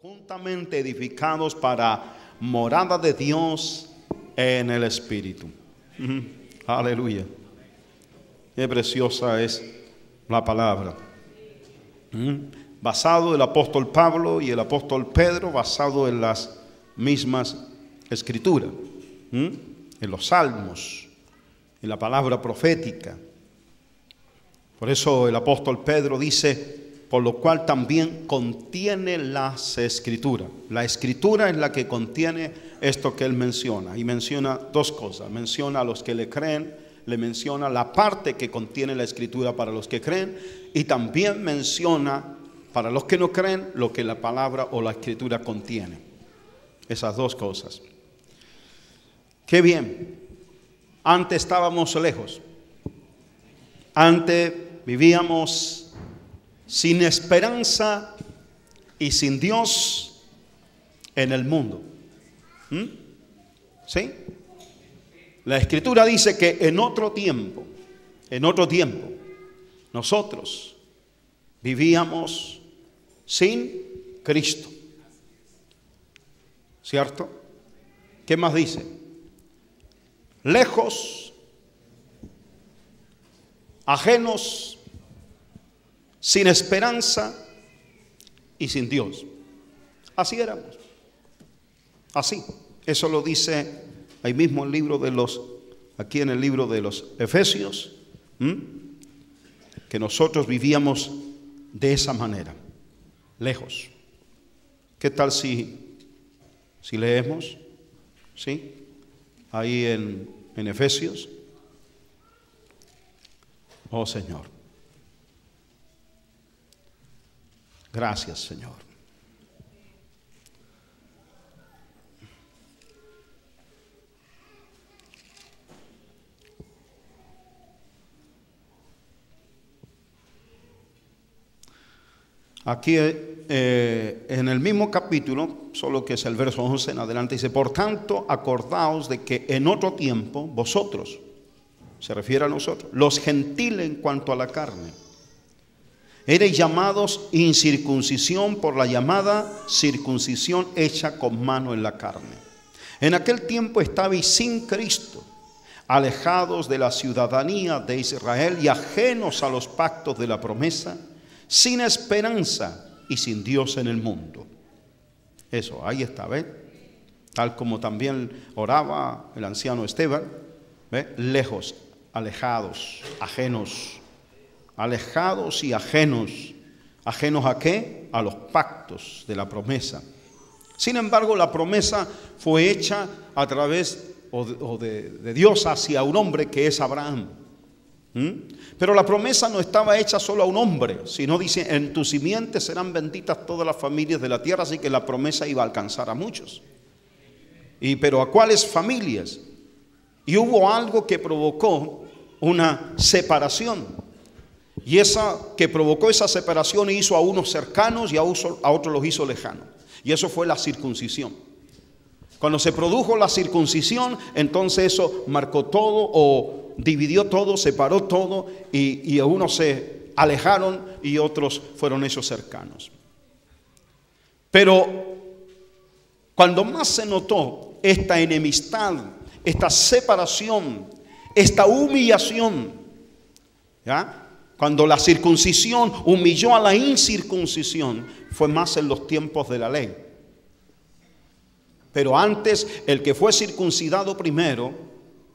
juntamente edificados para morada de Dios en el Espíritu. Aleluya. Qué preciosa es la palabra. Basado el apóstol Pablo y el apóstol Pedro, basado en las mismas escrituras, en los salmos, en la palabra profética. Por eso el apóstol Pedro dice: por lo cual también contiene las escrituras. La escritura es la que contiene esto que él menciona. Y menciona dos cosas. Menciona a los que le creen, le menciona la parte que contiene la escritura para los que creen, y también menciona para los que no creen lo que la palabra o la escritura contiene. Esas dos cosas. Qué bien. Antes estábamos lejos. Antes vivíamos sin esperanza y sin Dios en el mundo. ¿Sí? La Escritura dice que en otro tiempo, nosotros vivíamos sin Cristo. ¿Cierto? ¿Qué más dice? Lejos, ajenos, sin esperanza y sin Dios. Así éramos. Así. Eso lo dice ahí mismo el libro de los, aquí en el libro de los Efesios, que nosotros vivíamos de esa manera, lejos. ¿Qué tal si leemos? ¿Sí? Ahí en Efesios. Oh Señor. Gracias, Señor. Aquí en el mismo capítulo, solo que es el verso 11 en adelante, dice: por tanto, acordaos de que en otro tiempo vosotros, se refiere a nosotros, los gentiles en cuanto a la carne, erais llamados incircuncisión por la llamada circuncisión hecha con mano en la carne. En aquel tiempo estabais sin Cristo, alejados de la ciudadanía de Israel y ajenos a los pactos de la promesa, sin esperanza y sin Dios en el mundo. Eso, ahí está, ¿ves? Tal como también oraba el anciano Esteban, ¿ves? Lejos, alejados, ajenos. Alejados y ajenos. ¿Ajenos a qué? A los pactos de la promesa. Sin embargo, la promesa fue hecha a través de Dios hacia un hombre que es Abraham. Pero la promesa no estaba hecha solo a un hombre, sino dice: en tu simiente serán benditas todas las familias de la tierra. Así que la promesa iba a alcanzar a muchos. Pero ¿a cuáles familias? Y hubo algo que provocó una separación. Y esa que provocó esa separación hizo a unos cercanos y a otros los hizo lejanos. Y eso fue la circuncisión. Cuando se produjo la circuncisión, entonces eso marcó todo, o dividió todo, separó todo, y a unos se alejaron y otros fueron esos cercanos. Pero cuando más se notó esta enemistad, esta separación, esta humillación, ¿ya? Cuando la circuncisión humilló a la incircuncisión, fue más en los tiempos de la ley. Pero antes, el que fue circuncidado primero,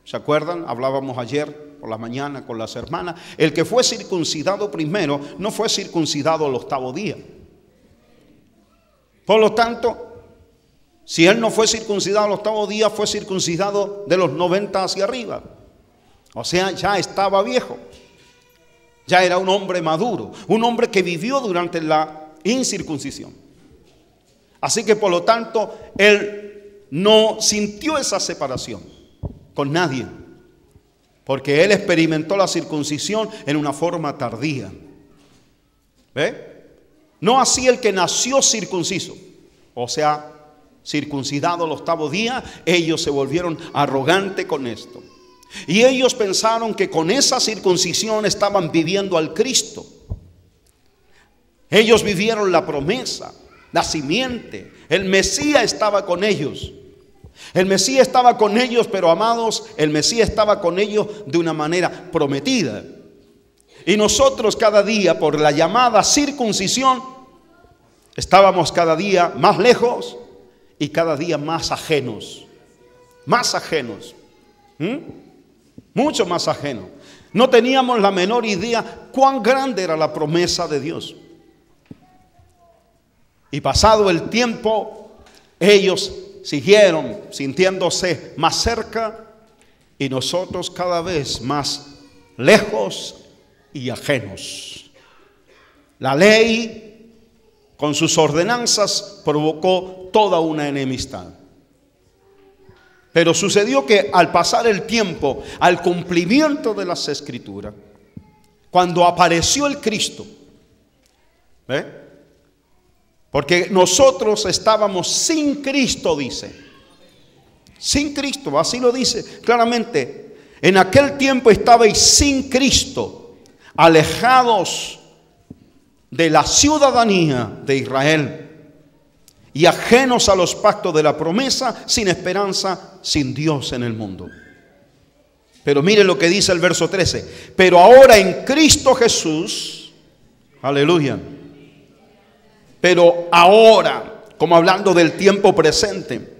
¿se acuerdan? Hablábamos ayer por la mañana con las hermanas. El que fue circuncidado primero no fue circuncidado al 8º día. Por lo tanto, si él no fue circuncidado al 8º día, fue circuncidado de los 90 hacia arriba. O sea, ya estaba viejo. Ya era un hombre maduro, un hombre que vivió durante la incircuncisión. Así que por lo tanto, él no sintió esa separación con nadie, porque él experimentó la circuncisión en una forma tardía. ¿Ve? No así el que nació circunciso, o sea, circuncidado al 8º día. Ellos se volvieron arrogantes con esto. Y ellos pensaron que con esa circuncisión estaban viviendo al Cristo. Ellos vivieron la promesa la simiente. El Mesías estaba con ellos. El Mesías estaba con ellos, pero amados, el Mesías estaba con ellos de una manera prometida. Y nosotros cada día, por la llamada circuncisión, estábamos cada día más lejos y cada día más ajenos. Más ajenos. Mucho más ajenos. No teníamos la menor idea cuán grande era la promesa de Dios. Y pasado el tiempo, ellos siguieron sintiéndose más cerca y nosotros cada vez más lejos y ajenos. La ley con sus ordenanzas provocó toda una enemistad. Pero sucedió que al pasar el tiempo, al cumplimiento de las Escrituras, cuando apareció el Cristo, porque nosotros estábamos sin Cristo, dice. Sin Cristo, así lo dice claramente. En aquel tiempo estabais sin Cristo, alejados de la ciudadanía de Israel y ajenos a los pactos de la promesa, sin esperanza, sin Dios en el mundo. Pero mire lo que dice el verso 13. Pero ahora en Cristo Jesús, aleluya. Pero ahora, como hablando del tiempo presente,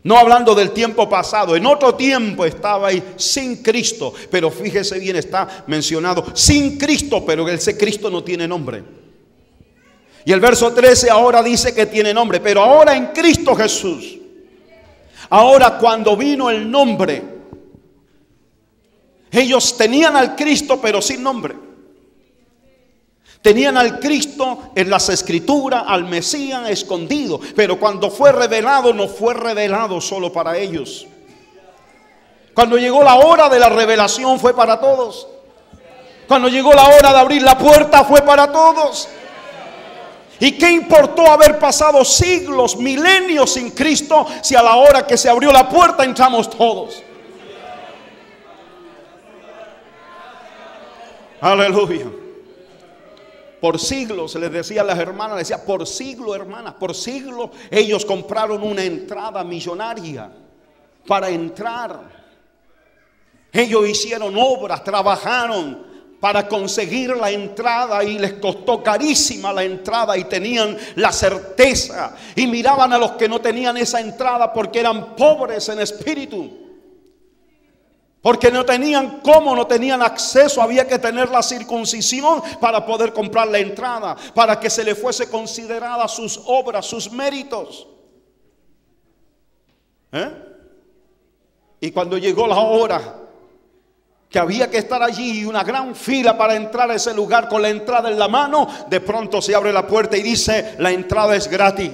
no hablando del tiempo pasado. En otro tiempo estabais sin Cristo, pero fíjese bien, está mencionado sin Cristo, pero ese Cristo no tiene nombre. Y el verso 13 ahora dice que tiene nombre, pero ahora en Cristo Jesús. Ahora cuando vino el nombre, ellos tenían al Cristo pero sin nombre. Tenían al Cristo en las Escrituras, al Mesías escondido, pero cuando fue revelado, no fue revelado solo para ellos. Cuando llegó la hora de la revelación, fue para todos. Cuando llegó la hora de abrir la puerta, fue para todos. ¿Y qué importó haber pasado siglos, milenios sin Cristo, si a la hora que se abrió la puerta entramos todos? Aleluya. Por siglos, les decía a las hermanas, decía, por siglo, hermanas, por siglo ellos compraron una entrada millonaria para entrar. Ellos hicieron obras, trabajaron para conseguir la entrada y les costó carísima la entrada y tenían la certeza. Y miraban a los que no tenían esa entrada porque eran pobres en espíritu. Porque no tenían cómo, no tenían acceso, había que tener la circuncisión para poder comprar la entrada, para que se le fuese considerada sus obras, sus méritos. Y cuando llegó la hora que había que estar allí, una gran fila para entrar a ese lugar con la entrada en la mano, de pronto se abre la puerta y dice, la entrada es gratis.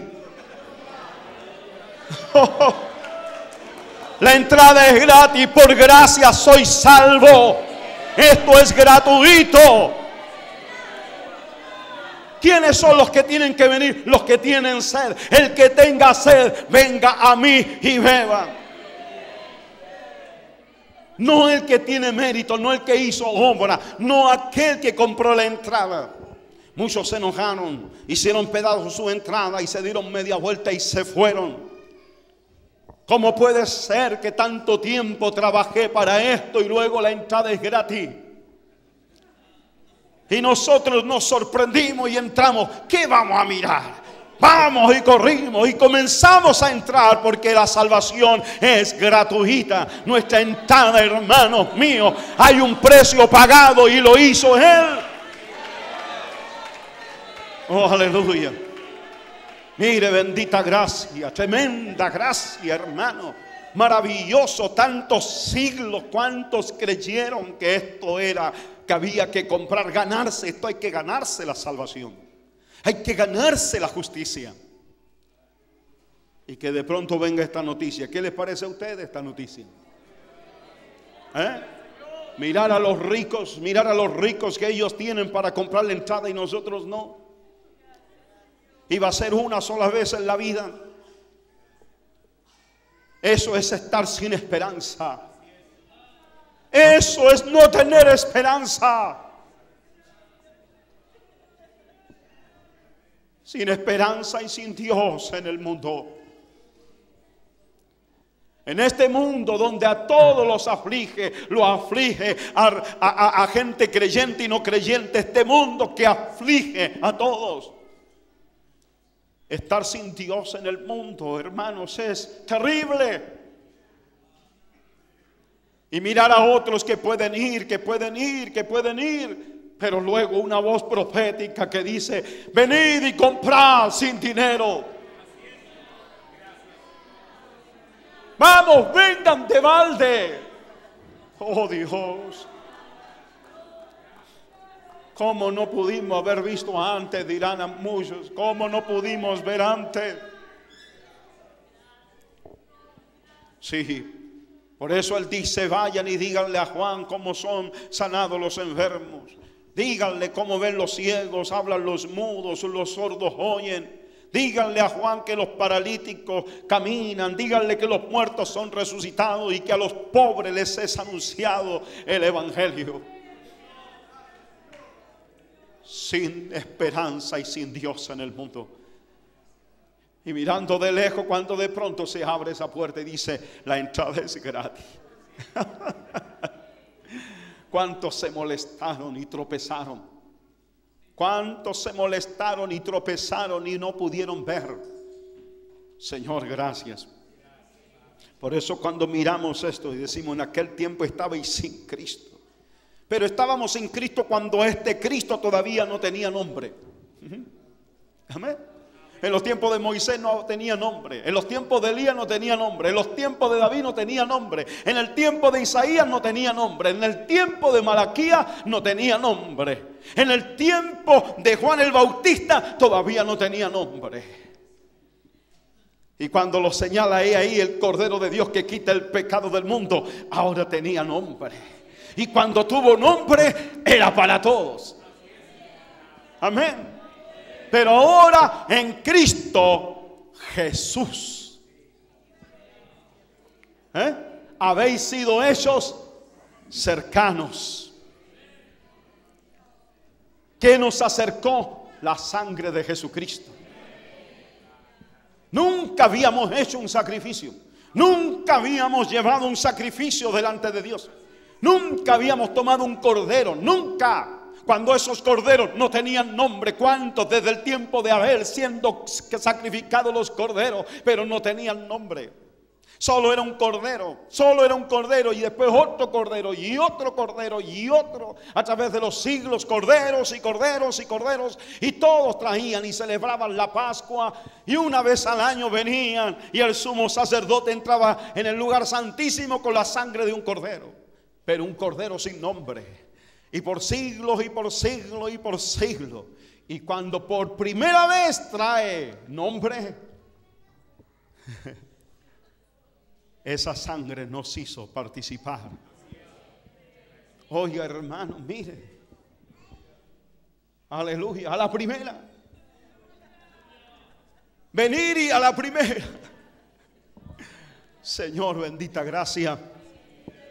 La entrada es gratis, por gracia soy salvo. Esto es gratuito. ¿Quiénes son los que tienen que venir? Los que tienen sed. El que tenga sed, venga a mí y beba. No el que tiene mérito, no el que hizo obra, no aquel que compró la entrada. Muchos se enojaron, hicieron pedazos su entrada y se dieron media vuelta y se fueron. ¿Cómo puede ser que tanto tiempo trabajé para esto y luego la entrada es gratis? Y nosotros nos sorprendimos y entramos. ¿Qué vamos a mirar? Vamos y corrimos y comenzamos a entrar porque la salvación es gratuita. Nuestra entrada, hermanos míos, hay un precio pagado y lo hizo Él. Oh, aleluya. Mire, bendita gracia, tremenda gracia, hermano. Maravilloso, tantos siglos, cuántos creyeron que esto era, que había que comprar, ganarse. Esto hay que ganarse la salvación. Hay que ganarse la justicia. Y que de pronto venga esta noticia. ¿Qué les parece a ustedes esta noticia? Mirar a los ricos que ellos tienen para comprar la entrada y nosotros no. Iba a ser una sola vez en la vida. Eso es estar sin esperanza. Eso es no tener esperanza. sin esperanza y sin Dios en el mundo. En este mundo donde a todos los aflige, lo aflige a gente creyente y no creyente, este mundo que aflige a todos. Estar sin Dios en el mundo, hermanos, es terrible. Y mirar a otros que pueden ir, pero luego una voz profética que dice: venid y comprad sin dinero. Vamos, vengan de balde. Oh Dios, ¿cómo no pudimos haber visto antes? Dirán a muchos. ¿Cómo no pudimos ver antes? Sí, por eso Él dice: vayan y díganle a Juan cómo son sanados los enfermos. Díganle cómo ven los ciegos, hablan los mudos, los sordos oyen. Díganle a Juan que los paralíticos caminan. Díganle que los muertos son resucitados y que a los pobres les es anunciado el evangelio. Sin esperanza y sin Dios en el mundo. Y mirando de lejos, cuando de pronto se abre esa puerta y dice: la entrada es gratis. ¿Cuántos se molestaron y tropezaron? ¿Cuántos se molestaron y tropezaron y no pudieron ver? Señor, gracias. Por eso cuando miramos esto y decimos: en aquel tiempo estabais sin Cristo. Pero estábamos sin Cristo cuando este Cristo todavía no tenía nombre. Amén. En los tiempos de Moisés no tenía nombre. En los tiempos de Elías no tenía nombre. En los tiempos de David no tenía nombre. En el tiempo de Isaías no tenía nombre. En el tiempo de Malaquías no tenía nombre. En el tiempo de Juan el Bautista todavía no tenía nombre. Y cuando lo señala ahí el Cordero de Dios que quita el pecado del mundo, ahora tenía nombre. Y cuando tuvo nombre era para todos. Amén. Pero ahora en Cristo Jesús, habéis sido hechos cercanos. ¿Qué nos acercó? La sangre de Jesucristo. Nunca habíamos hecho un sacrificio. Nunca habíamos llevado un sacrificio delante de Dios. Nunca habíamos tomado un cordero. Nunca. Cuando esos corderos no tenían nombre. ¿Cuántos desde el tiempo de Abel siendo sacrificados los corderos, pero no tenían nombre? Solo era un cordero. Solo era un cordero. Y después otro cordero. Y otro cordero. Y otro. A través de los siglos, corderos y corderos y corderos. Y todos traían y celebraban la Pascua. Y una vez al año venían. Y el sumo sacerdote entraba en el lugar santísimo con la sangre de un cordero. Pero un cordero sin nombre. Y por siglos y por siglos y por siglos. Y cuando por primera vez trae nombre, esa sangre nos hizo participar. Oiga, hermano, mire. Aleluya, a la primera. Venir y a la primera. Señor, bendita gracia.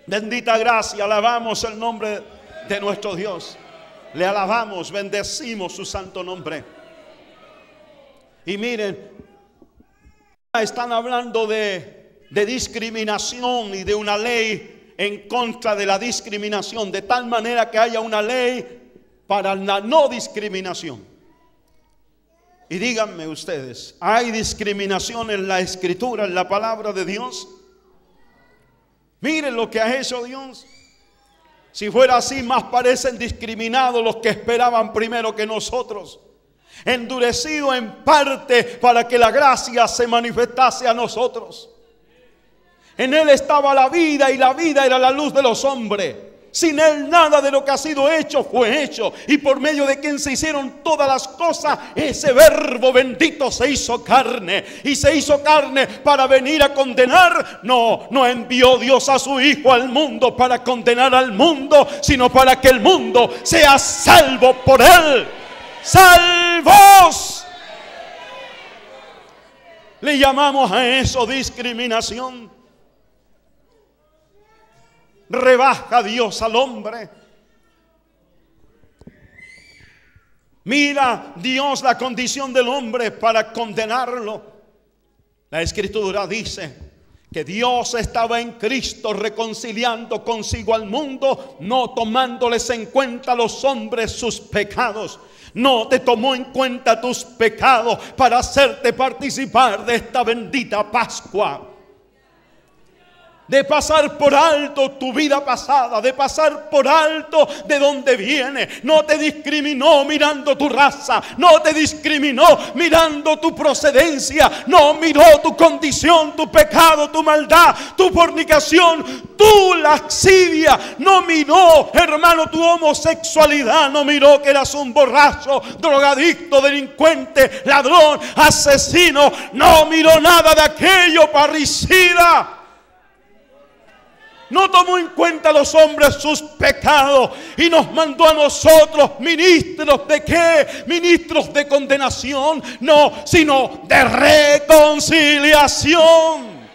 Bendita gracia, alabamos el nombre de nuestro Dios. Le alabamos, bendecimos su santo nombre. Y miren, están hablando de discriminación y de una ley en contra de la discriminación, de tal manera que haya una ley para la no discriminación. Y díganme ustedes, ¿hay discriminación en la Escritura, en la palabra de Dios? Miren lo que ha hecho Dios. Si fuera así, más parecen discriminados los que esperaban primero que nosotros. Endurecido en parte para que la gracia se manifestase a nosotros. En Él estaba la vida y la vida era la luz de los hombres. Sin Él nada de lo que ha sido hecho fue hecho. Y por medio de quien se hicieron todas las cosas, ese verbo bendito se hizo carne. Y se hizo carne para venir a condenar. No envió Dios a su Hijo al mundo para condenar al mundo, sino para que el mundo sea salvo por Él. ¡Salvos! Le llamamos a eso discriminación. Rebaja Dios al hombre. Mira Dios la condición del hombre para condenarlo. La Escritura dice que Dios estaba en Cristo reconciliando consigo al mundo, no tomándoles en cuenta a los hombres sus pecados. No te tomó en cuenta tus pecados para hacerte participar de esta bendita Pascua. De pasar por alto tu vida pasada, de pasar por alto de donde viene. No te discriminó mirando tu raza, no te discriminó mirando tu procedencia, no miró tu condición, tu pecado, tu maldad, tu fornicación, tu lascivia. No miró, hermano, tu homosexualidad, no miró que eras un borracho, drogadicto, delincuente, ladrón, asesino. No miró nada de aquello, parricida. No tomó en cuenta a los hombres sus pecados y nos mandó a nosotros ministros de ¿qué? Ministros de condenación, no, sino de reconciliación.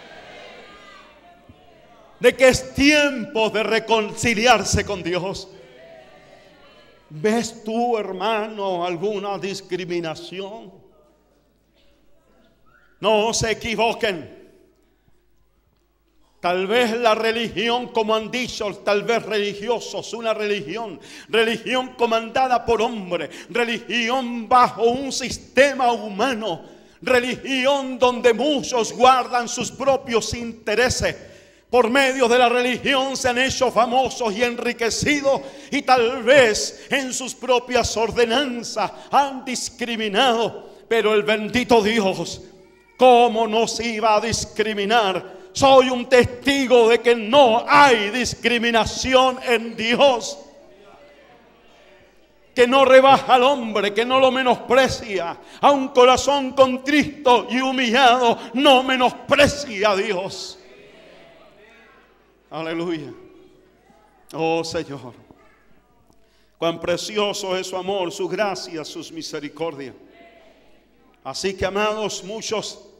De que es tiempo de reconciliarse con Dios. ¿Ves tú, hermano, alguna discriminación? No se equivoquen. Tal vez la religión, como han dicho, tal vez religiosos, una religión comandada por hombres, religión bajo un sistema humano, religión donde muchos guardan sus propios intereses. Por medio de la religión se han hecho famosos y enriquecidos, y tal vez en sus propias ordenanzas han discriminado. Pero el bendito Dios, ¿cómo nos iba a discriminar? Soy un testigo de que no hay discriminación en Dios. Que no rebaja al hombre, que no lo menosprecia. A un corazón contrito y humillado no menosprecia a Dios. Aleluya. Oh Señor, cuán precioso es su amor, su gracia, sus misericordias. Así que, amados, muchos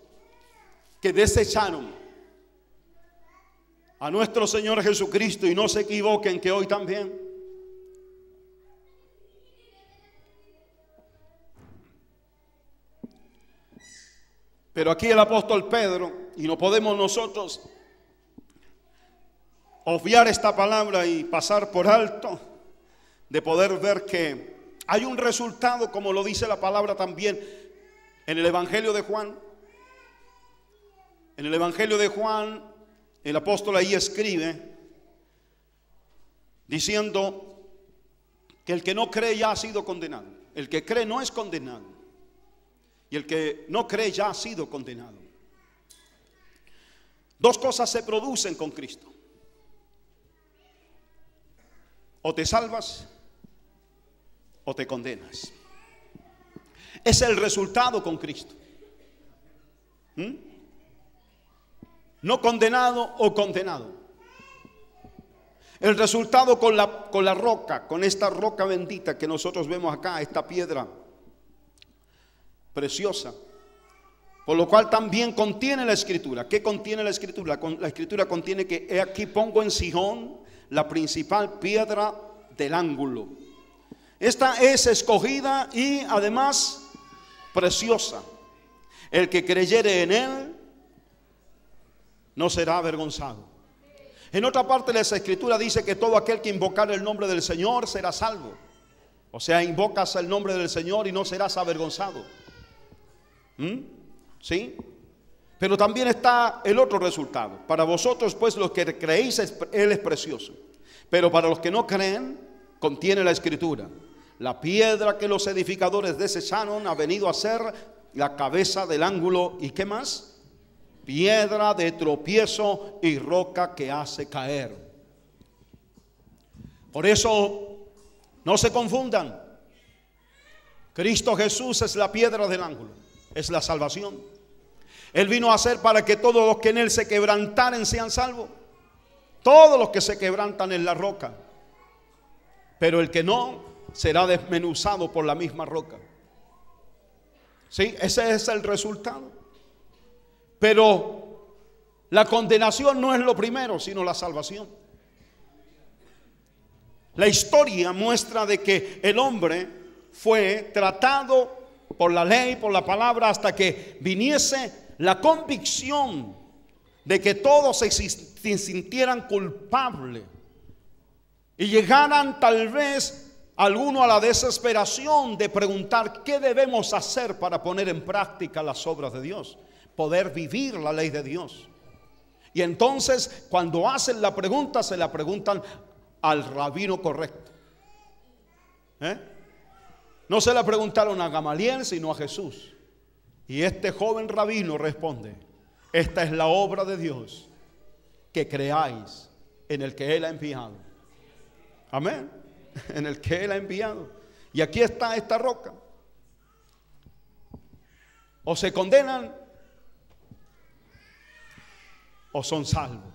que desecharon a nuestro Señor Jesucristo, y no se equivoquen que hoy también pero aquí el apóstol Pedro, y no podemos nosotros obviar esta palabra y pasar por alto de poder ver que hay un resultado, como lo dice la palabra también en el Evangelio de Juan. En el Evangelio de Juan, el apóstol ahí escribe diciendo que el que no cree ya ha sido condenado. El que cree no es condenado, y el que no cree ya ha sido condenado. Dos cosas se producen con Cristo: o te salvas o te condenas. Es el resultado con Cristo. No condenado o condenado. El resultado con la roca, con esta roca bendita que nosotros vemos acá, esta piedra preciosa, por lo cual también contiene la Escritura. ¿Qué contiene la Escritura? La Escritura contiene que he aquí pongo en Sihón la principal piedra del ángulo. Esta es escogida y además preciosa. El que creyere en él no será avergonzado. En otra parte de esa Escritura dice que todo aquel que invocar el nombre del Señor será salvo. O sea, invocas el nombre del Señor y no serás avergonzado. ¿Sí? Pero también está el otro resultado. Para vosotros, pues, los que creéis, Él es precioso. Pero para los que no creen, contiene la Escritura: la piedra que los edificadores desecharon ha venido a ser la cabeza del ángulo. ¿Y qué más? Piedra de tropiezo y roca que hace caer. Por eso no se confundan. Cristo Jesús es la piedra del ángulo, es la salvación. Él vino a ser para que todos los que en él se quebrantaren sean salvos. Todos los que se quebrantan en la roca. Pero el que no será desmenuzado por la misma roca. ¿Sí? Ese es el resultado. Pero la condenación no es lo primero, sino la salvación. La historia muestra de que el hombre fue tratado por la ley, por la palabra, hasta que viniese la convicción de que todos se sintieran culpables y llegaran tal vez alguno a la desesperación de preguntar qué debemos hacer para poner en práctica las obras de Dios, poder vivir la ley de Dios. Y entonces cuando hacen la pregunta, se la preguntan al rabino correcto. No se la preguntaron a Gamaliel, sino a Jesús. Y este joven rabino responde: esta es la obra de Dios, que creáis en el que Él ha enviado. Amén. En el que Él ha enviado. Y aquí está esta roca. O se condenan o son salvos.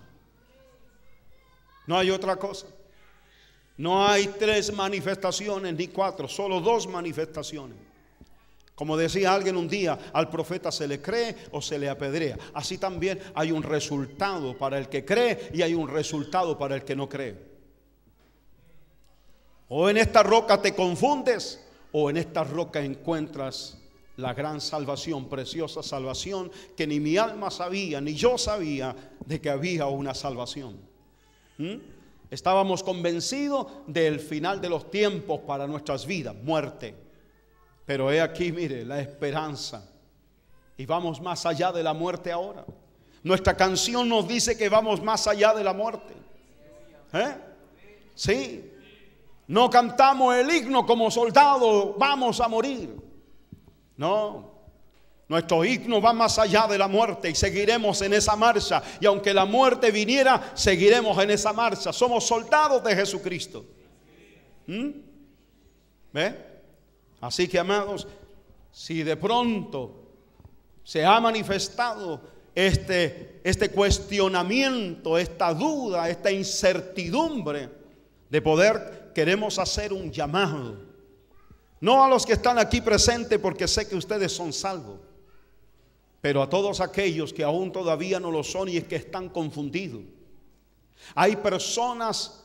No hay otra cosa. No hay 3 manifestaciones ni 4, solo 2 manifestaciones. Como decía alguien un día, al profeta se le cree o se le apedrea. Así también hay un resultado para el que cree y hay un resultado para el que no cree. O en esta roca te confundes, o en esta roca encuentras la gran salvación, preciosa salvación, que ni mi alma sabía, ni yo sabía de que había una salvación. Estábamos convencidos del final de los tiempos para nuestras vidas, muerte. Pero he aquí, mire, la esperanza. Y vamos más allá de la muerte ahora. Nuestra canción nos dice que vamos más allá de la muerte. Sí. No cantamos el himno como soldados, vamos a morir. No. Nuestro himno va más allá de la muerte y seguiremos en esa marcha. Y aunque la muerte viniera, seguiremos en esa marcha. Somos soldados de Jesucristo. ¿Ve? Así que, amados, si de pronto se ha manifestado este cuestionamiento, esta duda, esta incertidumbre de poder, queremos hacer un llamado. No a los que están aquí presentes, porque sé que ustedes son salvos, pero a todos aquellos que aún todavía no lo son y es que están confundidos. Hay personas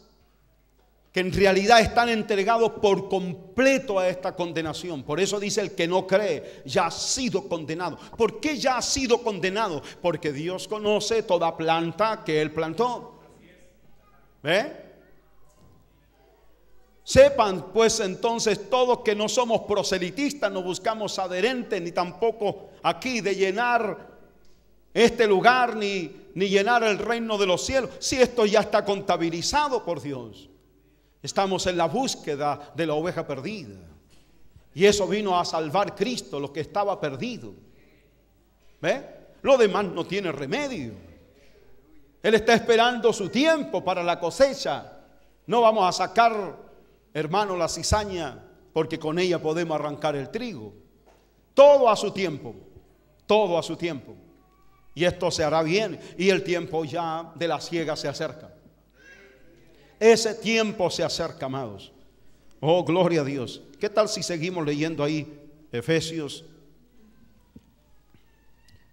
que en realidad están entregados por completo a esta condenación. Por eso dice: el que no cree ya ha sido condenado. ¿Por qué ya ha sido condenado? Porque Dios conoce toda planta que Él plantó. ¿Ve? Sepan pues entonces todos que no somos proselitistas, no buscamos adherentes, ni tampoco aquí de llenar este lugar, ni llenar el reino de los cielos. Si esto ya está contabilizado por Dios. Estamos en la búsqueda de la oveja perdida. Y eso vino a salvar Cristo, lo que estaba perdido. ¿Ve? Lo demás no tiene remedio. Él está esperando su tiempo para la cosecha. No vamos a sacar, hermano, la cizaña, porque con ella podemos arrancar el trigo. Todo a su tiempo. Todo a su tiempo. Y esto se hará bien. Y el tiempo ya de la siega se acerca. Ese tiempo se acerca, amados. Oh, gloria a Dios. ¿Qué tal si seguimos leyendo ahí Efesios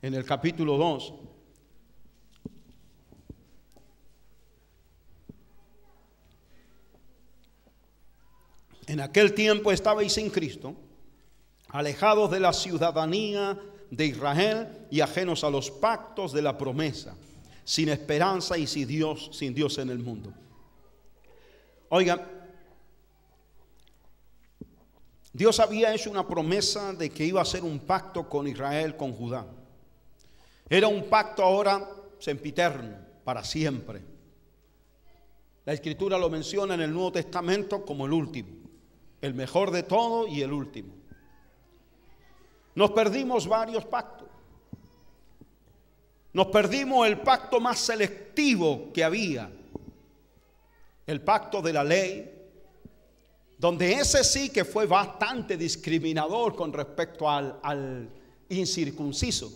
en el capítulo 2? En aquel tiempo estabais sin Cristo, alejados de la ciudadanía de Israel y ajenos a los pactos de la promesa, sin esperanza y sin Dios en el mundo. Oiga, Dios había hecho una promesa de que iba a hacer un pacto con Israel, con Judá. Era un pacto ahora sempiterno, para siempre. La Escritura lo menciona en el Nuevo Testamento como el último, el mejor de todo y el último. Nos perdimos varios pactos. Nos perdimos el pacto más selectivo que había, el pacto de la ley, donde ese sí que fue bastante discriminador con respecto al incircunciso.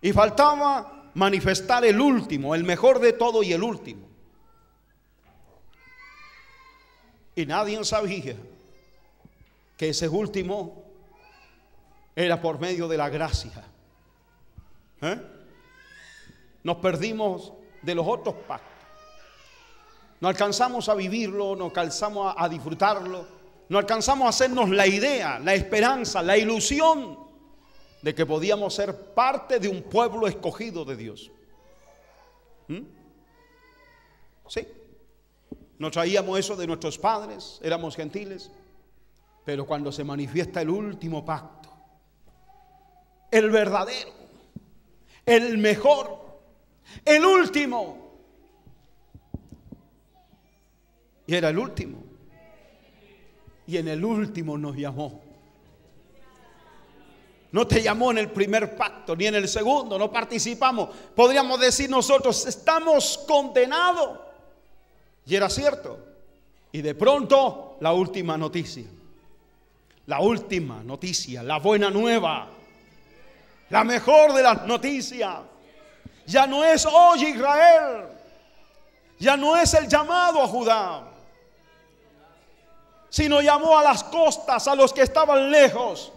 Y faltaba manifestar el último, el mejor de todo y el último. Y nadie sabía que ese último era por medio de la gracia. Nos perdimos de los otros pactos. No alcanzamos a vivirlo, no alcanzamos a disfrutarlo, no alcanzamos a hacernos la idea, la esperanza, la ilusión de que podíamos ser parte de un pueblo escogido de Dios. Sí, nos traíamos eso de nuestros padres, éramos gentiles, pero cuando se manifiesta el último pacto, el verdadero, el mejor, el último, y era el último, y en el último nos llamó. No te llamó en el primer pacto, ni en el segundo, no participamos. Podríamos decir nosotros, estamos condenados. Y era cierto. Y de pronto, la última noticia. La última noticia, la buena nueva. La mejor de las noticias. Ya no es, oye Israel. Ya no es el llamado a Judá. Sino llamó a las costas, a los que estaban lejos.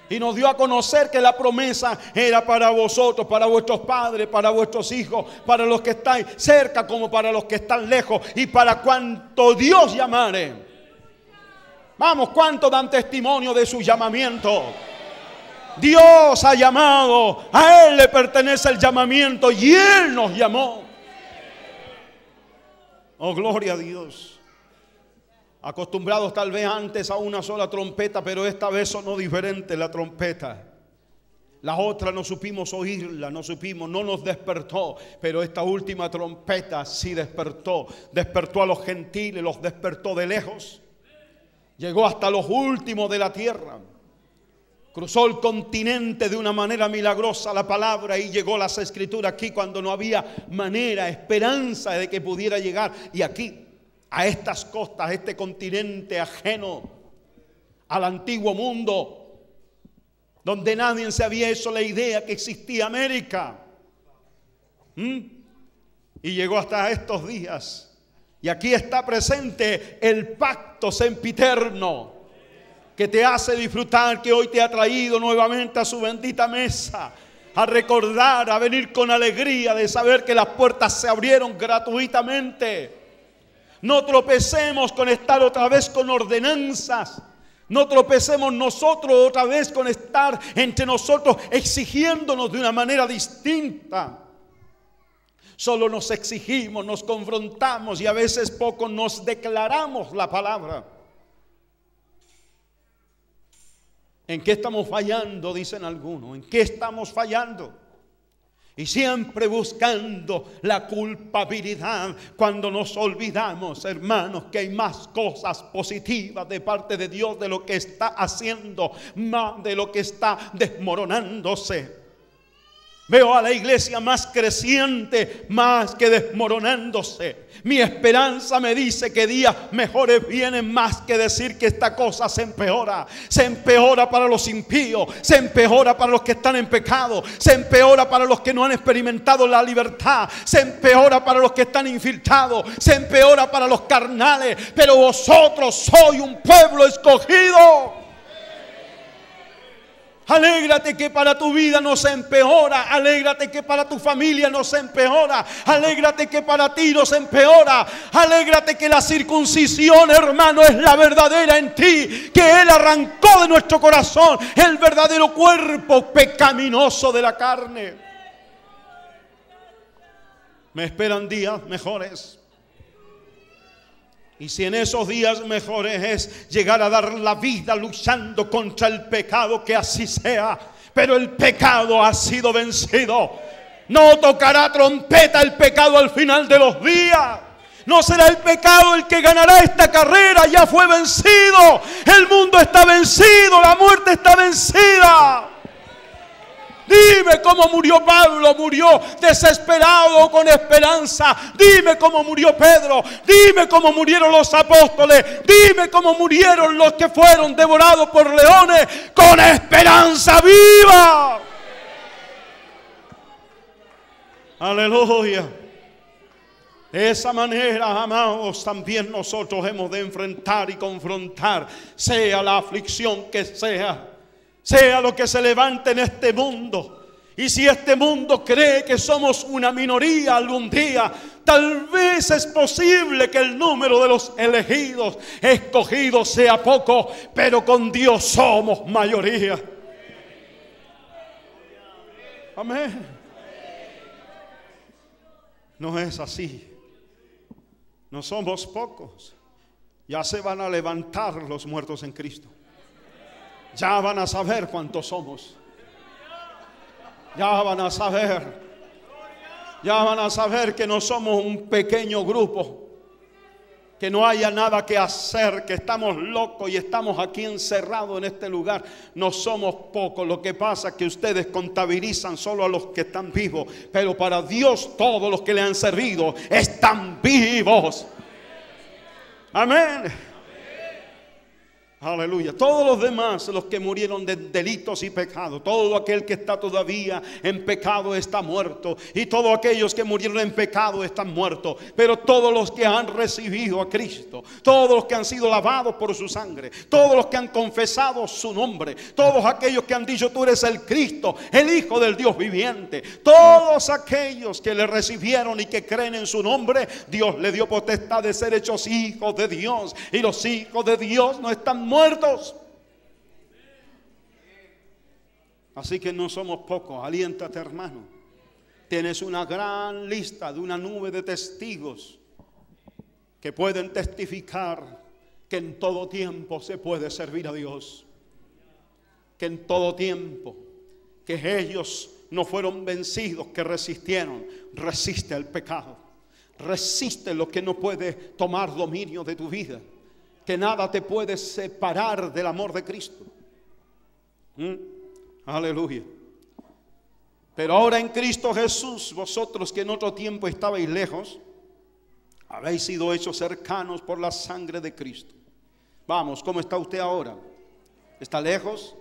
Y nos dio a conocer que la promesa era para vosotros, para vuestros padres, para vuestros hijos, para los que están cerca como para los que están lejos, y para cuanto Dios llamare. Vamos, ¿cuánto dan testimonio de su llamamiento? Dios ha llamado, a Él le pertenece el llamamiento y Él nos llamó. Oh, gloria a Dios. Acostumbrados tal vez antes a una sola trompeta, pero esta vez sonó diferente la trompeta. La otra no supimos oírla, no nos despertó, pero esta última trompeta sí despertó a los gentiles, los despertó de lejos. Llegó hasta los últimos de la tierra. Cruzó el continente de una manera milagrosa la palabra, y llegó las escrituras aquí cuando no había manera, esperanza de que pudiera llegar. Y aquí, a estas costas, a este continente ajeno al antiguo mundo, donde nadie se había hecho la idea que existía América. Y llegó hasta estos días. Y aquí está presente el pacto sempiterno que te hace disfrutar, que hoy te ha traído nuevamente a su bendita mesa, a recordar, a venir con alegría de saber que las puertas se abrieron gratuitamente. No tropecemos con estar otra vez con ordenanzas. No tropecemos nosotros otra vez con estar entre nosotros exigiéndonos de una manera distinta. Solo nos exigimos, nos confrontamos y a veces poco nos declaramos la palabra. ¿En qué estamos fallando? Dicen algunos. ¿En qué estamos fallando? Y siempre buscando la culpabilidad, cuando nos olvidamos, hermanos, que hay más cosas positivas de parte de Dios de lo que está haciendo, más de lo que está desmoronándose. Veo a la iglesia más creciente, más que desmoronándose. Mi esperanza me dice que días mejores vienen, más que decir que esta cosa se empeora. Se empeora para los impíos, se empeora para los que están en pecado, se empeora para los que no han experimentado la libertad, se empeora para los que están infiltrados, se empeora para los carnales. Pero vosotros sois un pueblo escogido. Alégrate que para tu vida no se empeora. Alégrate que para tu familia no se empeora. Alégrate que para ti no se empeora. Alégrate que la circuncisión, hermano, es la verdadera en ti. Que Él arrancó de nuestro corazón el verdadero cuerpo pecaminoso de la carne. Me esperan días mejores. Y si en esos días mejores es llegar a dar la vida luchando contra el pecado, que así sea. Pero el pecado ha sido vencido. No tocará trompeta el pecado al final de los días. No será el pecado el que ganará esta carrera. Ya fue vencido. El mundo está vencido. La muerte está vencida. Dime cómo murió Pablo, murió desesperado con esperanza. Dime cómo murió Pedro, dime cómo murieron los apóstoles, dime cómo murieron los que fueron devorados por leones, con esperanza viva. Aleluya. De esa manera, amados, también nosotros hemos de enfrentar y confrontar, sea la aflicción que sea lo que se levante en este mundo. Y si este mundo cree que somos una minoría algún día, Tal vez es posible que el número de los elegidos, escogidos, sea poco, pero con Dios somos mayoría. Amén. No es así. No somos pocos. Ya se van a levantar los muertos en Cristo. Ya van a saber cuántos somos. Ya van a saber. Ya van a saber que no somos un pequeño grupo, que no haya nada que hacer, que estamos locos y estamos aquí encerrados en este lugar. No somos pocos. Lo que pasa es que ustedes contabilizan solo a los que están vivos, pero para Dios todos los que le han servido están vivos. Amén. Aleluya. Todos los demás, los que murieron de delitos y pecados, todo aquel que está todavía en pecado está muerto, y todos aquellos que murieron en pecado están muertos. Pero todos los que han recibido a Cristo, todos los que han sido lavados por su sangre, todos los que han confesado su nombre, todos aquellos que han dicho: tú eres el Cristo, el Hijo del Dios viviente, todos aquellos que le recibieron y que creen en su nombre, Dios le dio potestad de ser hechos hijos de Dios. Y los hijos de Dios no están muertos. Así que no somos pocos. Aliéntate, hermano. Tienes una gran lista, de una nube de testigos que pueden testificar que en todo tiempo se puede servir a Dios, que en todo tiempo, que ellos no fueron vencidos, que resistieron. Resiste al pecado, resiste lo que no puede tomar dominio de tu vida, que nada te puede separar del amor de Cristo. Aleluya. Pero ahora en Cristo Jesús, vosotros que en otro tiempo estabais lejos, habéis sido hechos cercanos por la sangre de Cristo. Vamos, ¿cómo está usted ahora? ¿Está lejos?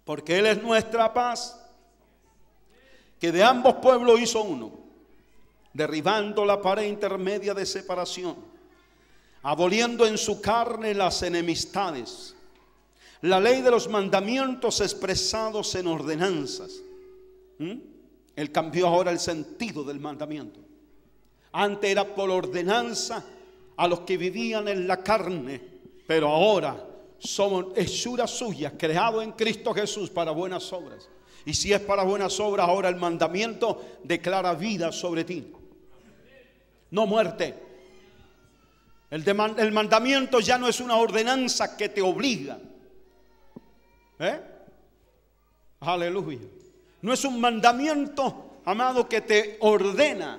Porque Él es nuestra paz, que de ambos pueblos hizo uno, derribando la pared intermedia de separación, aboliendo en su carne las enemistades, la ley de los mandamientos expresados en ordenanzas. Él cambió ahora el sentido del mandamiento. Antes era por ordenanza a los que vivían en la carne, pero ahora somos hechura suya, creados en Cristo Jesús para buenas obras. Y si es para buenas obras, ahora el mandamiento declara vida sobre ti, no muerte. El mandamiento ya no es una ordenanza que te obliga. Aleluya. No es un mandamiento, amado, que te ordena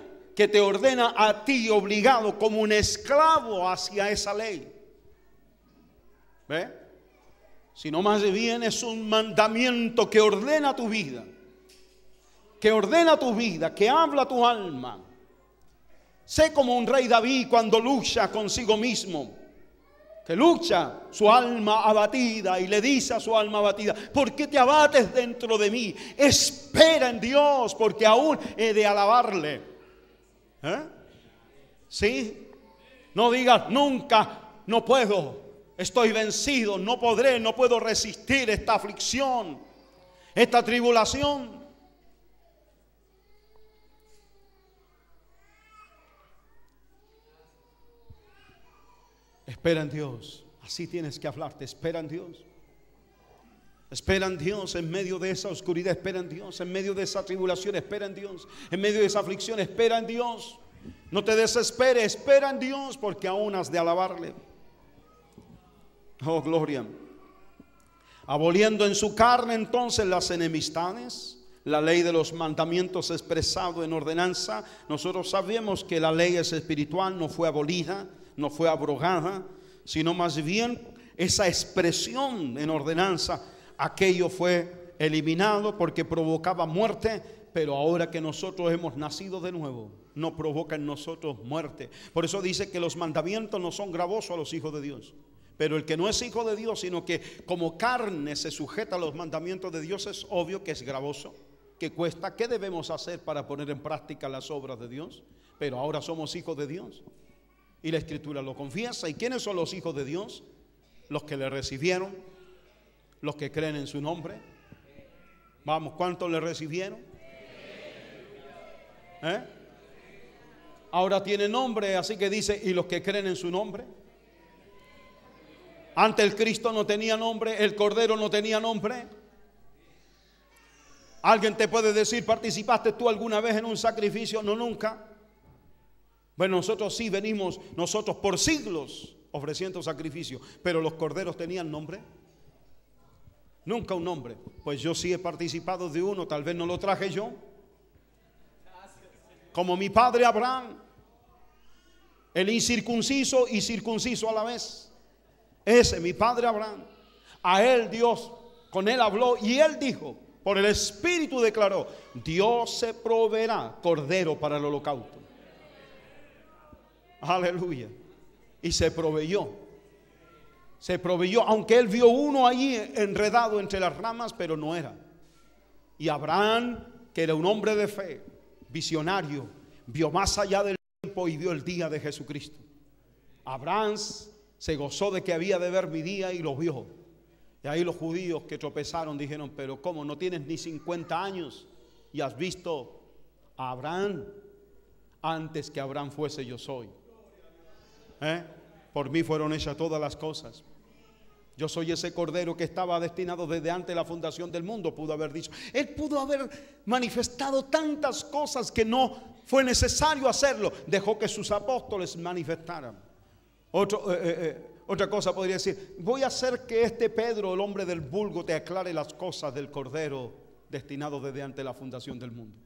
a ti obligado como un esclavo hacia esa ley. Sino más bien es un mandamiento que ordena tu vida, que habla tu alma. Sé como un rey David cuando lucha consigo mismo, que lucha su alma abatida y le dice a su alma abatida: ¿por qué te abates dentro de mí? Espera en Dios, porque aún he de alabarle. ¿Sí? No digas nunca: no puedo, estoy vencido, no podré, no puedo resistir esta aflicción, esta tribulación. Espera en Dios. Así tienes que hablarte. Espera en Dios. Espera en Dios en medio de esa oscuridad. Espera en Dios en medio de esa tribulación. Espera en Dios en medio de esa aflicción. Espera en Dios. No te desesperes. Espera en Dios, porque aún has de alabarle. Oh, gloria. Aboliendo en su carne entonces las enemistades, la ley de los mandamientos expresado en ordenanza. Nosotros sabemos que la ley es espiritual, no fue abolida, no fue abrogada, sino más bien esa expresión en ordenanza, aquello fue eliminado porque provocaba muerte. Pero ahora que nosotros hemos nacido de nuevo, no provoca en nosotros muerte. Por eso dice que los mandamientos no son gravosos a los hijos de Dios. Pero el que no es hijo de Dios, sino que como carne se sujeta a los mandamientos de Dios, es obvio que es gravoso, que cuesta. ¿Qué debemos hacer para poner en práctica las obras de Dios? Pero ahora somos hijos de Dios y la Escritura lo confiesa. ¿Y quiénes son los hijos de Dios? Los que le recibieron, los que creen en su nombre. Vamos, ¿cuántos le recibieron? ¿Eh? Ahora tiene nombre, así que dice, y los que creen en su nombre. Antes el Cristo no tenía nombre, el Cordero no tenía nombre. Alguien te puede decir, ¿participaste tú alguna vez en un sacrificio? No, nunca. Bueno, nosotros sí venimos, nosotros por siglos ofreciendo sacrificio, pero los corderos tenían nombre. Nunca un nombre. Pues yo sí he participado de uno, tal vez no lo traje yo. Como mi padre Abraham, el incircunciso y circunciso a la vez. Ese, mi padre Abraham, a él Dios, con él habló y él dijo, por el Espíritu declaró, Dios se proveerá cordero para el holocausto. Aleluya. Y se proveyó. Se proveyó, aunque él vio uno allí enredado entre las ramas, pero no era. Y Abraham, que era un hombre de fe, visionario, vio más allá del tiempo y vio el día de Jesucristo. Abraham se gozó de que había de ver mi día y lo vio. Y ahí los judíos que tropezaron dijeron, pero ¿cómo? No tienes ni 50 años y has visto a Abraham. Antes que Abraham fuese, yo soy. Por mí fueron hechas todas las cosas. Yo soy ese cordero que estaba destinado desde antes de la fundación del mundo, pudo haber dicho. Él pudo haber manifestado tantas cosas que no fue necesario hacerlo. Dejó que sus apóstoles manifestaran. Otra cosa podría decir, voy a hacer que este Pedro, el hombre del vulgo, te aclare las cosas del cordero destinado desde antes de la fundación del mundo.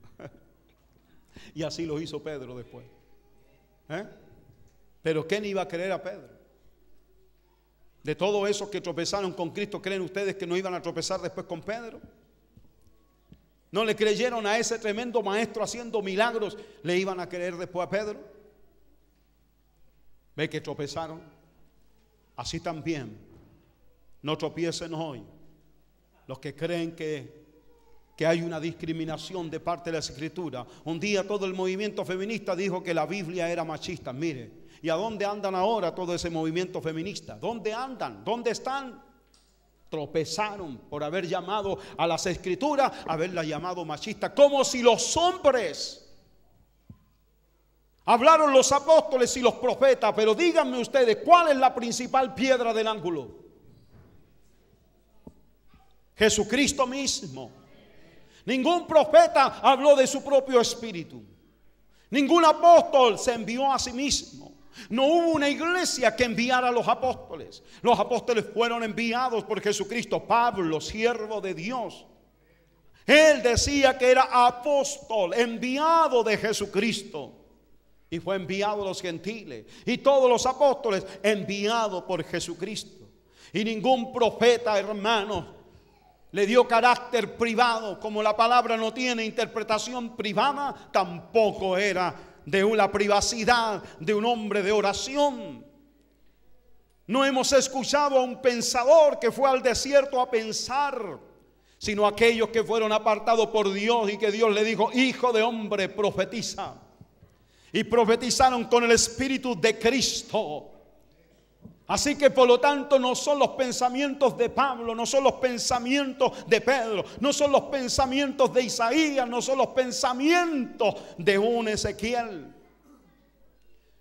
Y así lo hizo Pedro después. Pero ¿quién iba a creer a Pedro? De todos esos que tropezaron con Cristo, ¿creen ustedes que no iban a tropezar después con Pedro? ¿No le creyeron a ese tremendo maestro haciendo milagros? ¿Le iban a creer después a Pedro? ¿Ve que tropezaron? Así también no tropiecen hoy los que creen que hay una discriminación de parte de la Escritura. Un día todo el movimiento feminista dijo que la Biblia era machista. Mire, ¿y a dónde andan ahora todo ese movimiento feminista? ¿Dónde andan? ¿Dónde están? Tropezaron por haber llamado a las Escrituras, haberla llamado machista, como si los hombres... Hablaron los apóstoles y los profetas, pero díganme ustedes, ¿cuál es la principal piedra del ángulo? Jesucristo mismo. Ningún profeta habló de su propio espíritu. Ningún apóstol se envió a sí mismo. No hubo una iglesia que enviara a los apóstoles. Los apóstoles fueron enviados por Jesucristo. Pablo, siervo de Dios, él decía que era apóstol, enviado de Jesucristo. Y fue enviado a los gentiles. Y todos los apóstoles enviados por Jesucristo. Y ningún profeta, hermano, le dio carácter privado. Como la palabra no tiene interpretación privada, tampoco era de una privacidad de un hombre de oración. No hemos escuchado a un pensador que fue al desierto a pensar, sino aquellos que fueron apartados por Dios y que Dios le dijo, hijo de hombre, profetiza. Y profetizaron con el Espíritu de Cristo. Así que por lo tanto no son los pensamientos de Pablo, no son los pensamientos de Pedro, no son los pensamientos de Isaías, no son los pensamientos de un Ezequiel,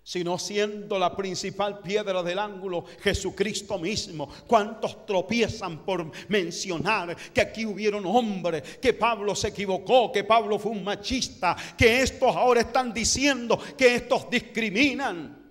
sino siendo la principal piedra del ángulo Jesucristo mismo. ¿Cuántos tropiezan por mencionar que aquí hubieron hombres, que Pablo se equivocó, que Pablo fue un machista, que estos ahora están diciendo que estos discriminan?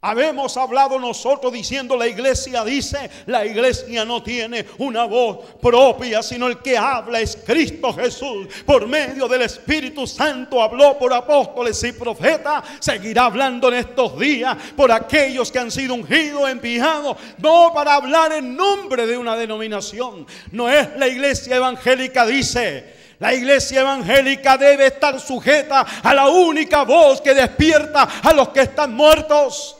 Habemos hablado nosotros diciendo, la iglesia dice, la iglesia no tiene una voz propia, sino el que habla es Cristo Jesús. Por medio del Espíritu Santo habló por apóstoles y profetas, seguirá hablando en estos días por aquellos que han sido ungidos, enviados, no para hablar en nombre de una denominación. No es la iglesia evangélica, dice. La iglesia evangélica debe estar sujeta a la única voz que despierta a los que están muertos.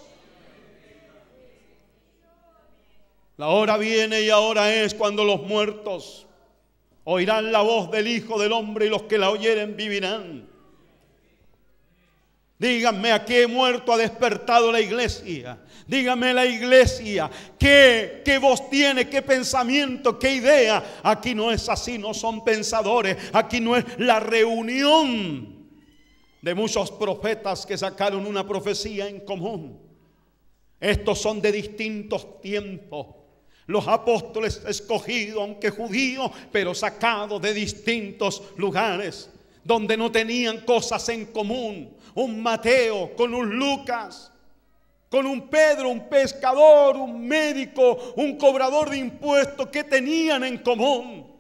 La hora viene y ahora es cuando los muertos oirán la voz del Hijo del Hombre y los que la oyeren vivirán. Díganme, ¿a qué muerto ha despertado la iglesia? Díganme la iglesia, ¿qué voz tiene? ¿Qué pensamiento? ¿Qué idea? Aquí no es así, no son pensadores. Aquí no es la reunión de muchos profetas que sacaron una profecía en común. Estos son de distintos tiempos. Los apóstoles escogidos, aunque judíos, pero sacados de distintos lugares, donde no tenían cosas en común. Un Mateo con un Lucas, con un Pedro, un pescador, un médico, un cobrador de impuestos. ¿Qué tenían en común?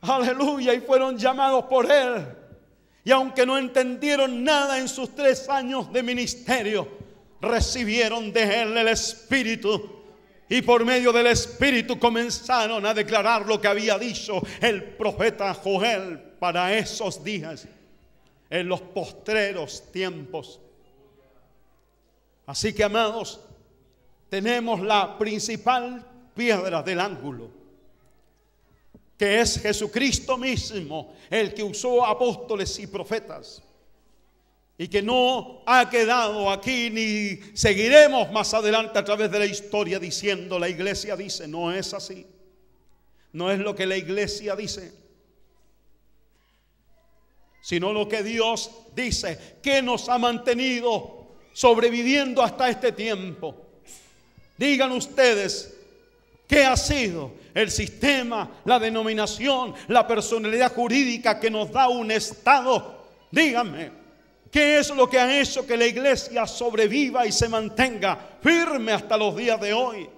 Aleluya, y fueron llamados por Él. Y aunque no entendieron nada en sus 3 años de ministerio, recibieron de Él el Espíritu. Y por medio del Espíritu comenzaron a declarar lo que había dicho el profeta Joel para esos días, en los postreros tiempos. Así que, amados, tenemos la principal piedra del ángulo, que es Jesucristo mismo, el que usó apóstoles y profetas, y que no ha quedado aquí, ni seguiremos más adelante a través de la historia diciendo la iglesia dice. No es así. No es lo que la iglesia dice, sino lo que Dios dice, que nos ha mantenido sobreviviendo hasta este tiempo. Digan ustedes, ¿qué ha sido el sistema, la denominación, la personalidad jurídica que nos da un Estado? Díganme, ¿qué es lo que ha hecho que la iglesia sobreviva y se mantenga firme hasta los días de hoy?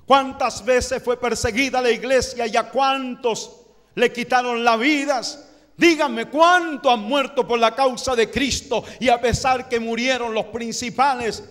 ¿Cuántas veces fue perseguida la iglesia y a cuántos le quitaron las vidas? Díganme, ¿cuántos han muerto por la causa de Cristo? Y a pesar que murieron los principales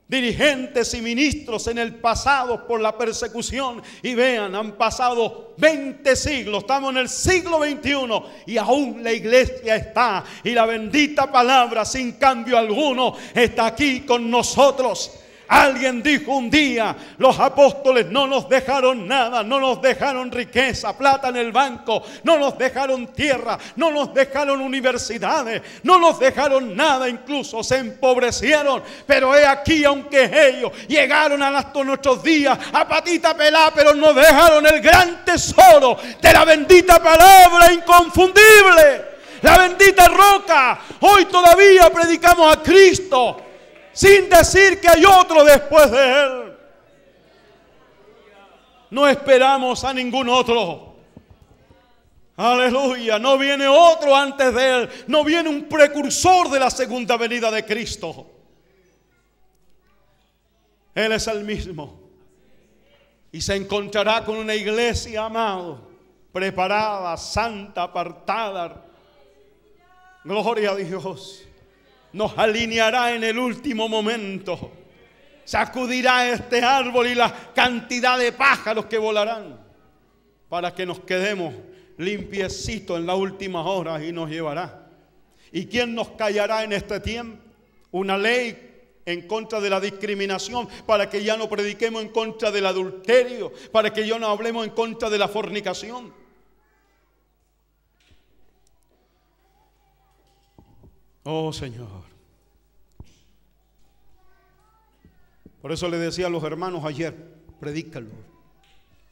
dirigentes y ministros en el pasado por la persecución, y vean, han pasado 20 siglos, estamos en el siglo XXI y aún la iglesia está, y la bendita palabra sin cambio alguno está aquí con nosotros. Alguien dijo un día, los apóstoles no nos dejaron nada, no nos dejaron riqueza, plata en el banco, no nos dejaron tierra, no nos dejaron universidades, no nos dejaron nada, incluso se empobrecieron. Pero he aquí, aunque ellos llegaron hasta nuestros días a patita pelá, pero nos dejaron el gran tesoro de la bendita palabra inconfundible, la bendita roca. Hoy todavía predicamos a Cristo, sin decir que hay otro después de Él. No esperamos a ningún otro. Aleluya. No viene otro antes de Él. No viene un precursor de la segunda venida de Cristo. Él es el mismo. Y se encontrará con una iglesia, amado, preparada, santa, apartada. Gloria a Dios. Nos alineará en el último momento. Sacudirá este árbol y la cantidad de pájaros que volarán, para que nos quedemos limpiecitos en la última hora, y nos llevará. ¿Y quién nos callará en este tiempo? Una ley en contra de la discriminación, para que ya no prediquemos en contra del adulterio, para que ya no hablemos en contra de la fornicación. Oh Señor. Por eso le decía a los hermanos ayer, predícalo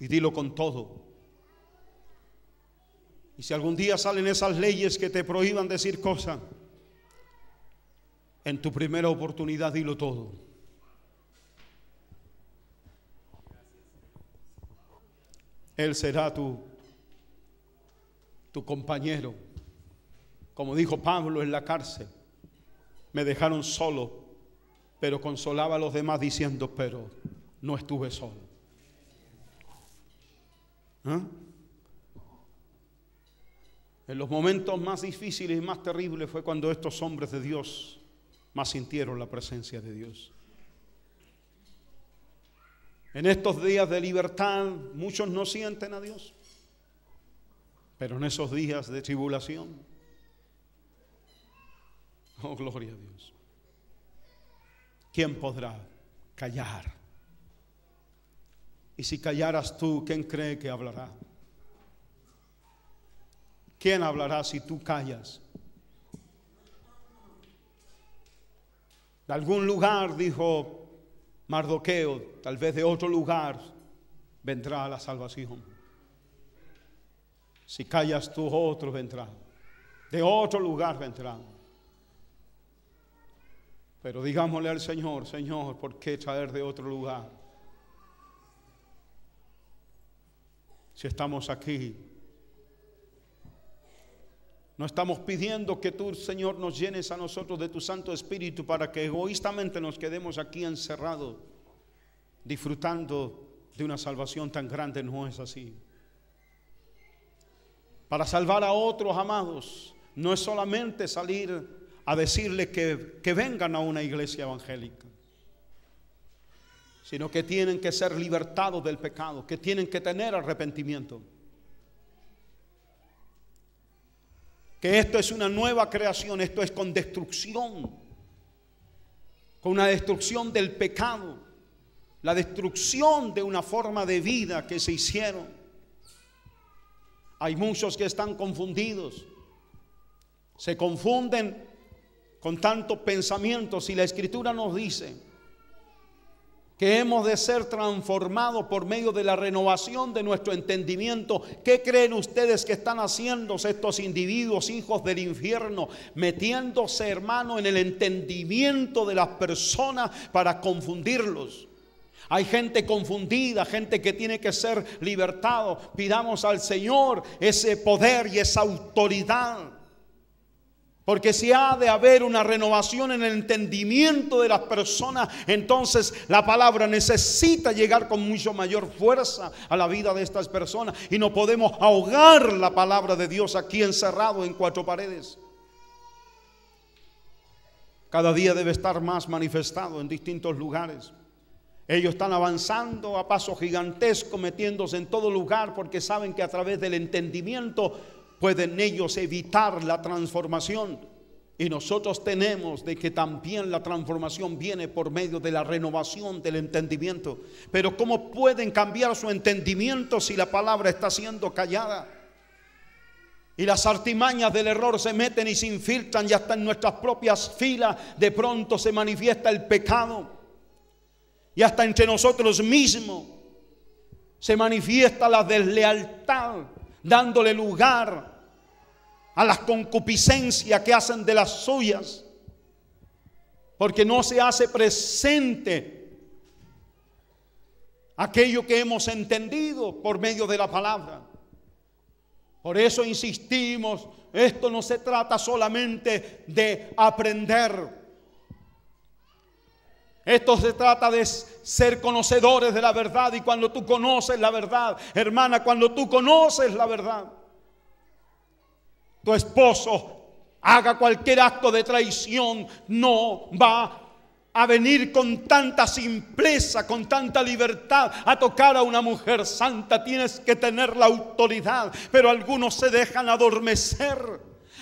y dilo con todo. Y si algún día salen esas leyes que te prohíban decir cosas, en tu primera oportunidad dilo todo. Él será tu compañero. Como dijo Pablo en la cárcel, me dejaron solo, pero consolaba a los demás diciendo, pero no estuve solo. En los momentos más difíciles y más terribles fue cuando estos hombres de Dios más sintieron la presencia de Dios. En estos días de libertad muchos no sienten a Dios, pero en esos días de tribulación, oh, gloria a Dios, ¿quién podrá callar? Y si callaras tú, ¿quién cree que hablará? ¿Quién hablará si tú callas? De algún lugar, dijo Mardoqueo, tal vez de otro lugar vendrá la salvación. Si callas tú, otro vendrá. de otro lugar vendrán. Pero digámosle al Señor: Señor, ¿por qué traer de otro lugar? Si estamos aquí, no estamos pidiendo que tú, Señor, nos llenes a nosotros de tu Santo Espíritu para que egoístamente nos quedemos aquí encerrados disfrutando de una salvación tan grande. No es así. Para salvar a otros, amados, no es solamente salir a decirle que vengan a una iglesia evangélica, sino que tienen que ser libertados del pecado, que tienen que tener arrepentimiento, que esto es una nueva creación. Esto es con destrucción, con una destrucción del pecado, la destrucción de una forma de vida que se hicieron. Hay muchos que están confundidos, se confunden con tantos pensamientos, y la Escritura nos dice que hemos de ser transformados por medio de la renovación de nuestro entendimiento. ¿Qué creen ustedes que están haciéndose estos individuos, hijos del infierno? Metiéndose, hermano, en el entendimiento de las personas para confundirlos. Hay gente confundida, gente que tiene que ser libertado. Pidamos al Señor ese poder y esa autoridad, porque si ha de haber una renovación en el entendimiento de las personas, entonces la palabra necesita llegar con mucho mayor fuerza a la vida de estas personas, y no podemos ahogar la palabra de Dios aquí encerrado en cuatro paredes. Cada día debe estar más manifestado en distintos lugares. Ellos están avanzando a paso gigantesco, metiéndose en todo lugar, porque saben que a través del entendimiento pueden ellos evitar la transformación. Y nosotros tenemos de que también la transformación viene por medio de la renovación del entendimiento. Pero ¿cómo pueden cambiar su entendimiento si la palabra está siendo callada? Y las artimañas del error se meten y se infiltran, y hasta en nuestras propias filas de pronto se manifiesta el pecado. Y hasta entre nosotros mismos se manifiesta la deslealtad, dándole lugar a las concupiscencias que hacen de las suyas, porque no se hace presente aquello que hemos entendido por medio de la palabra. Por eso insistimos, esto no se trata solamente de aprender. Esto se trata de ser conocedores de la verdad. Y cuando tú conoces la verdad, hermana, cuando tú conoces la verdad, tu esposo haga cualquier acto de traición, no va a venir con tanta simpleza, con tanta libertad a tocar a una mujer santa. Tienes que tener la autoridad. Pero algunos se dejan adormecer,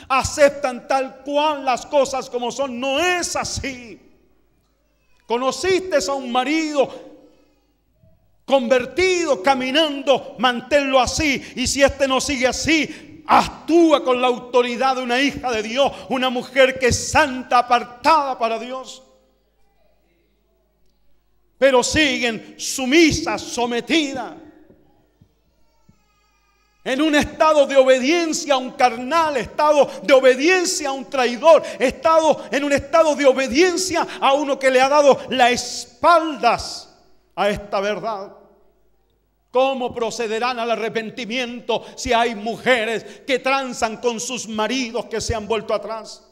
aceptan tal cual las cosas como son. No es así. Conociste a un marido convertido, caminando, manténlo así. Y si este no sigue así, actúa con la autoridad de una hija de Dios, una mujer que es santa, apartada para Dios. Pero siguen sumisas, sometidas, en un estado de obediencia a un carnal, estado de obediencia a un traidor, en un estado de obediencia a uno que le ha dado las espaldas a esta verdad. ¿Cómo procederán al arrepentimiento si hay mujeres que transan con sus maridos que se han vuelto atrás?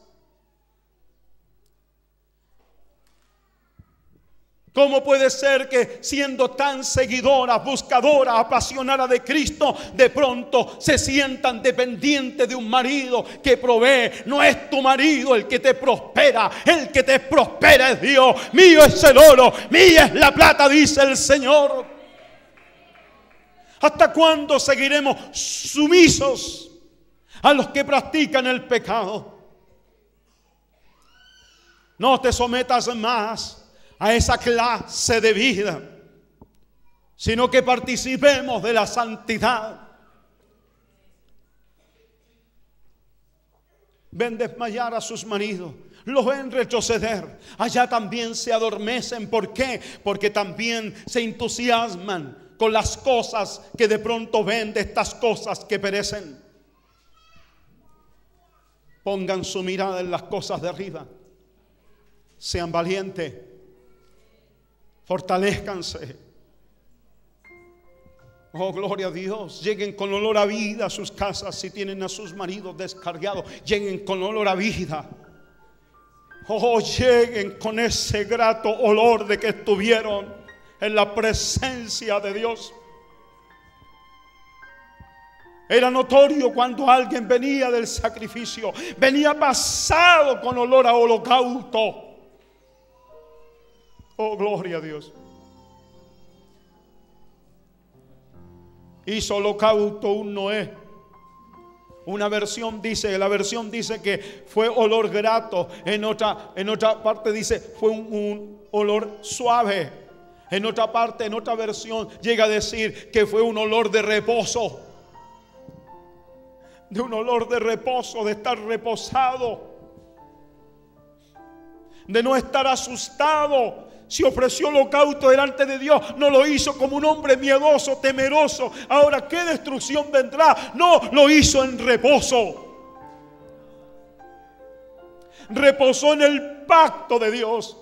¿Cómo puede ser que siendo tan seguidoras, buscadoras, apasionadas de Cristo, de pronto se sientan dependientes de un marido que provee? No es tu marido el que te prospera, el que te prospera es Dios. Mío es el oro, mía es la plata, dice el Señor. ¿Hasta cuándo seguiremos sumisos a los que practican el pecado? No te sometas más a esa clase de vida, sino que participemos de la santidad. Ven desmayar a sus maridos, los ven retroceder. Allá también se adormecen. ¿Por qué? Porque también se entusiasman con las cosas que de pronto ven, de estas cosas que perecen. Pongan su mirada en las cosas de arriba. Sean valientes. Fortalezcanse. Oh, gloria a Dios. Lleguen con olor a vida a sus casas. Si tienen a sus maridos descargados, lleguen con olor a vida. Oh, lleguen con ese grato olor de que estuvieron en la presencia de Dios. Era notorio cuando alguien venía del sacrificio, venía pasado con olor a holocausto. Oh, gloria a Dios. Hizo holocausto un Noé. La versión dice que fue olor grato. En otra parte dice fue un olor suave. En otra parte, en otra versión llega a decir que fue un olor de reposo. De un olor de reposo, de estar reposado, de no estar asustado. Si ofreció holocausto delante de Dios, no lo hizo como un hombre miedoso, temeroso. Ahora, ¿qué destrucción vendrá? No, lo hizo en reposo. Reposó en el pacto de Dios,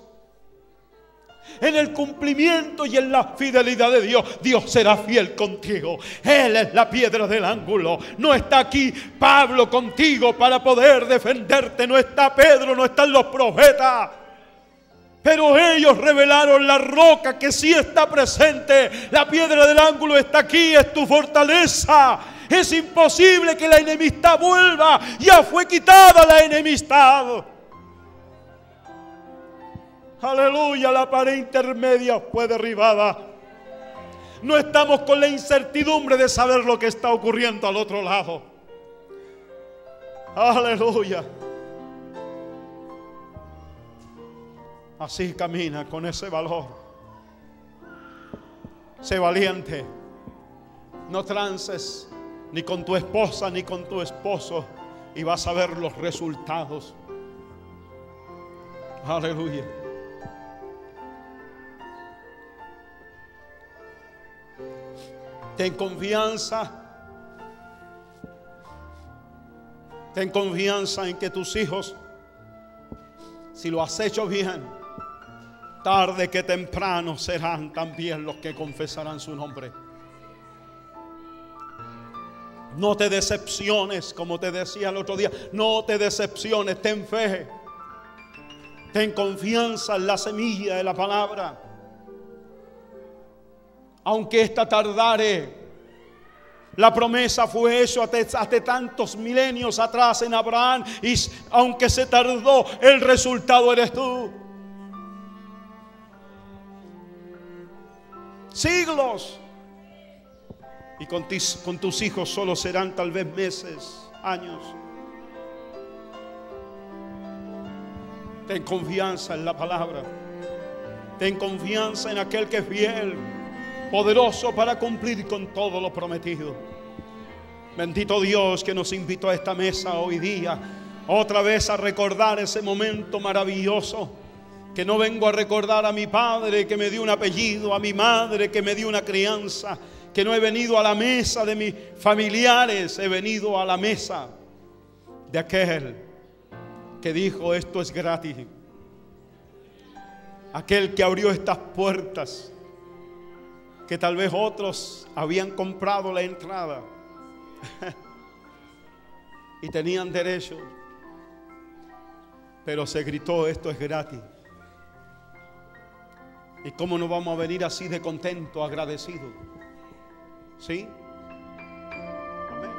en el cumplimiento y en la fidelidad de Dios. Dios será fiel contigo. Él es la piedra del ángulo. No está aquí Pablo contigo para poder defenderte. No está Pedro, no están los profetas. Pero ellos revelaron la roca que sí está presente. La piedra del ángulo está aquí, es tu fortaleza. Es imposible que la enemistad vuelva. Ya fue quitada la enemistad. Aleluya, la pared intermedia fue derribada. No estamos con la incertidumbre de saber lo que está ocurriendo al otro lado. Aleluya. Así camina con ese valor. Sé valiente. No trances ni con tu esposa ni con tu esposo, y vas a ver los resultados. Aleluya. Ten confianza. Ten confianza en que tus hijos, si lo has hecho bien, tarde que temprano serán también los que confesarán su nombre. No te decepciones, como te decía el otro día. No te decepciones, ten fe. Ten confianza en la semilla de la palabra. Aunque esta tardare, la promesa fue hecha hace tantos milenios atrás en Abraham. Y aunque se tardó, el resultado eres tú. Siglos. Y con tus hijos solo serán tal vez meses, años. Ten confianza en la palabra. Ten confianza en aquel que es fiel, poderoso para cumplir con todo lo prometido. Bendito Dios que nos invitó a esta mesa hoy día, otra vez a recordar ese momento maravilloso. Que no vengo a recordar a mi padre que me dio un apellido, a mi madre que me dio una crianza. Que no he venido a la mesa de mis familiares, he venido a la mesa de aquel que dijo: esto es gratis. Aquel que abrió estas puertas, que tal vez otros habían comprado la entrada y tenían derecho, pero se gritó: esto es gratis. ¿Y cómo no vamos a venir así de contento, agradecido? ¿Sí? Amén.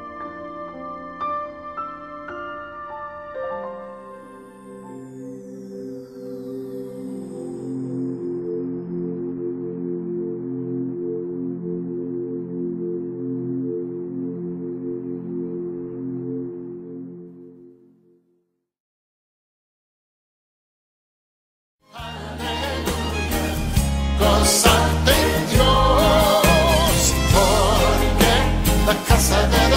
Gozate en Dios, porque la casa de